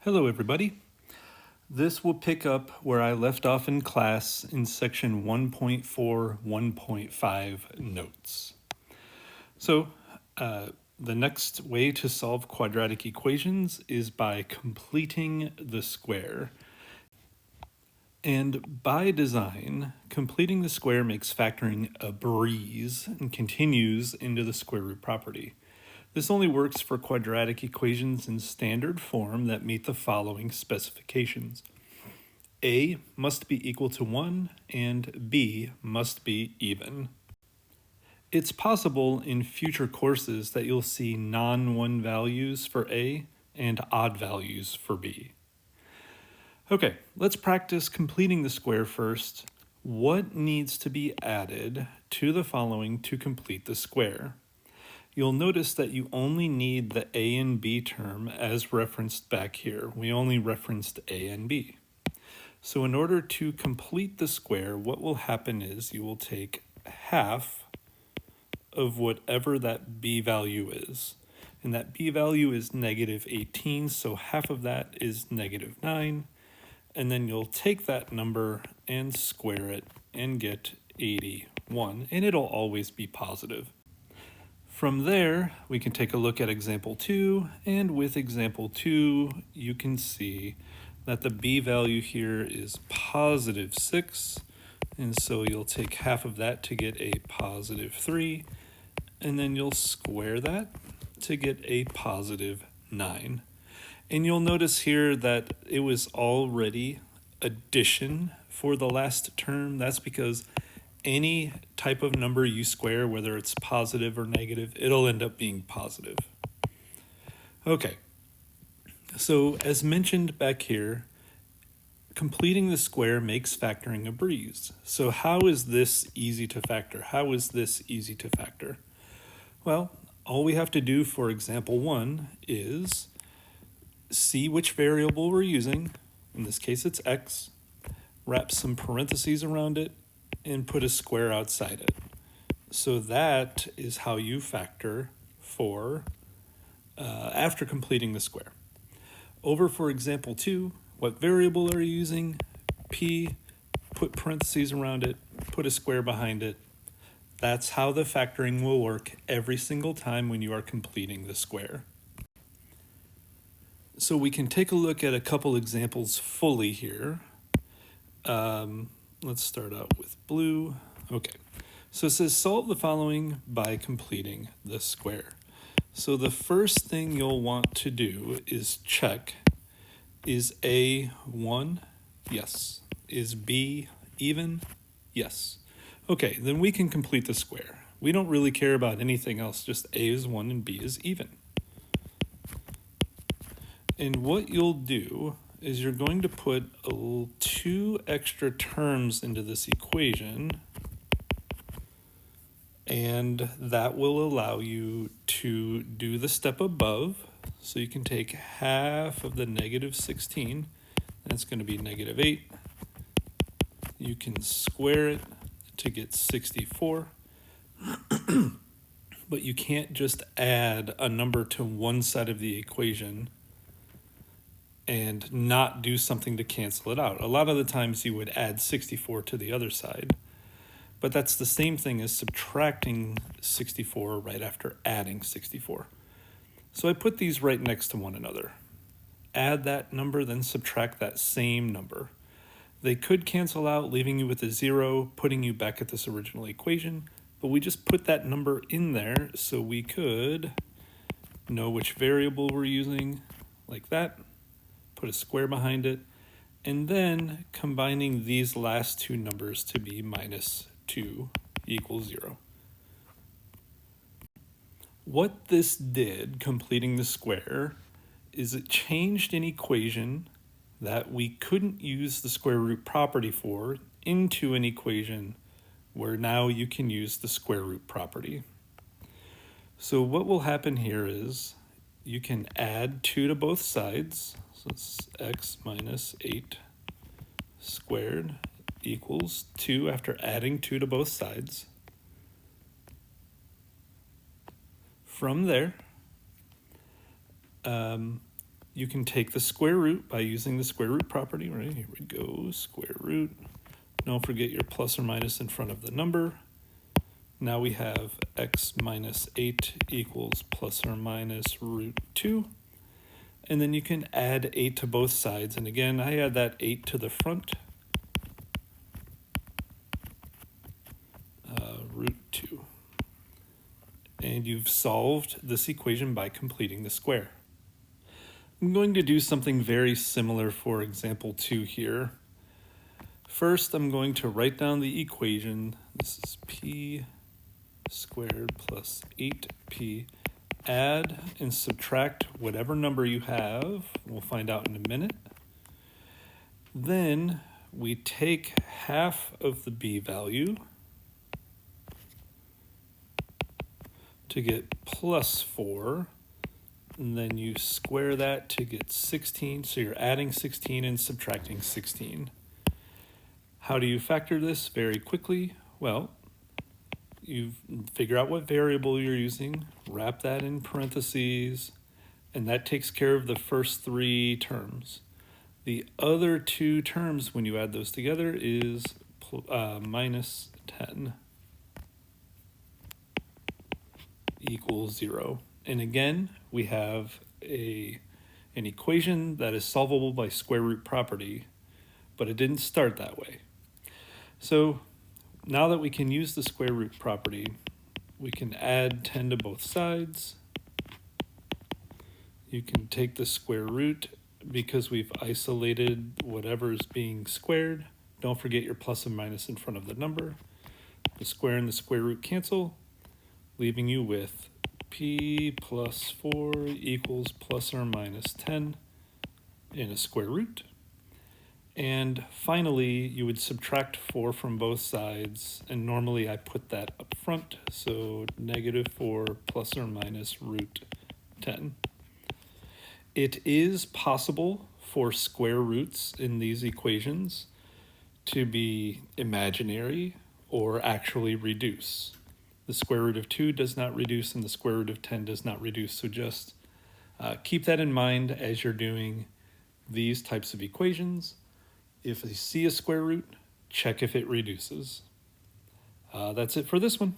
Hello everybody. This will pick up where I left off in class in section 1.4, 1.5 notes. So the next way to solve quadratic equations is by completing the square. And by design, completing the square makes factoring a breeze and continues into the square root property. This only works for quadratic equations in standard form that meet the following specifications. A must be equal to 1 and B must be even. It's possible in future courses that you'll see non-1 values for A and odd values for B. Okay, let's practice completing the square first. What needs to be added to the following to complete the square? You'll notice that you only need the A and B term as referenced back here. We only referenced A and B. So in order to complete the square, what will happen is you will take half of whatever that B value is. And that B value is negative 18, so half of that is negative 9. And then you'll take that number and square it and get 81, and it'll always be positive. From there, we can take a look at example 2, and with example 2, you can see that the B value here is positive 6, and so you'll take half of that to get a positive 3, and then you'll square that to get a positive 9. And you'll notice here that it was already addition for the last term. That's because any type of number you square, whether it's positive or negative, it'll end up being positive. Okay, so as mentioned back here, completing the square makes factoring a breeze. So how is this easy to factor? How is this easy to factor? Well, all we have to do for example 1 is see which variable we're using. In this case, it's x. Wrap some parentheses around it and put a square outside it. So that is how you factor for after completing the square. Over for example 2, what variable are you using? P, put parentheses around it, put a square behind it. That's how the factoring will work every single time when you are completing the square. So we can take a look at a couple examples fully here. Let's start out with blue. Okay, so it says solve the following by completing the square. So the first thing you'll want to do is check, is A 1? Yes. Is B even? Yes. Okay, then we can complete the square. We don't really care about anything else, just A is 1 and B is even. And what you'll do is you're going to put 2 extra terms into this equation, and that will allow you to do the step above. So you can take half of the negative 16, that's going to be negative 8. You can square it to get 64, but you can't just add a number to one side of the equation and not do something to cancel it out. A lot of the times you would add 64 to the other side, but that's the same thing as subtracting 64 right after adding 64. So I put these right next to one another. Add that number, then subtract that same number. They could cancel out, leaving you with a 0, putting you back at this original equation, but we just put that number in there so we could know which variable we're using, like that. Put a square behind it, and then combining these last two numbers to be minus 2 equals 0. What this did, completing the square, is it changed an equation that we couldn't use the square root property for into an equation where now you can use the square root property. So what will happen here is you can add 2 to both sides. So it's x minus 8 squared equals 2 after adding 2 to both sides. From there, You can take the square root by using the square root property, right? Here we go, square root. Don't forget your plus or minus in front of the number. Now we have x minus 8 equals plus or minus root 2. And then you can add 8 to both sides. And again, I add that 8 to the front. Root 2. And you've solved this equation by completing the square. I'm going to do something very similar for example 2 here. First, I'm going to write down the equation. This is p squared plus 8p. Add and subtract whatever number you have. We'll find out in a minute. Then we take half of the b value to get plus 4. And then you square that to get 16. So you're adding 16 and subtracting 16. How do you factor this very quickly? Well, you figure out what variable you're using, wrap that in parentheses, and that takes care of the first 3 terms. The other 2 terms, when you add those together, is minus 10 equals 0. And again, we have an equation that is solvable by square root property, but it didn't start that way. So now that we can use the square root property, we can add 10 to both sides. You can take the square root because we've isolated whatever is being squared. Don't forget your plus and minus in front of the number. The square and the square root cancel, leaving you with p plus 4 equals plus or minus 10 in a square root. And finally, you would subtract 4 from both sides, and normally I put that up front, so negative 4 plus or minus root 10. It is possible for square roots in these equations to be imaginary or actually reduce. The square root of 2 does not reduce, and the square root of 10 does not reduce, so just keep that in mind as you're doing these types of equations. If you see a square root, check if it reduces. That's it for this one.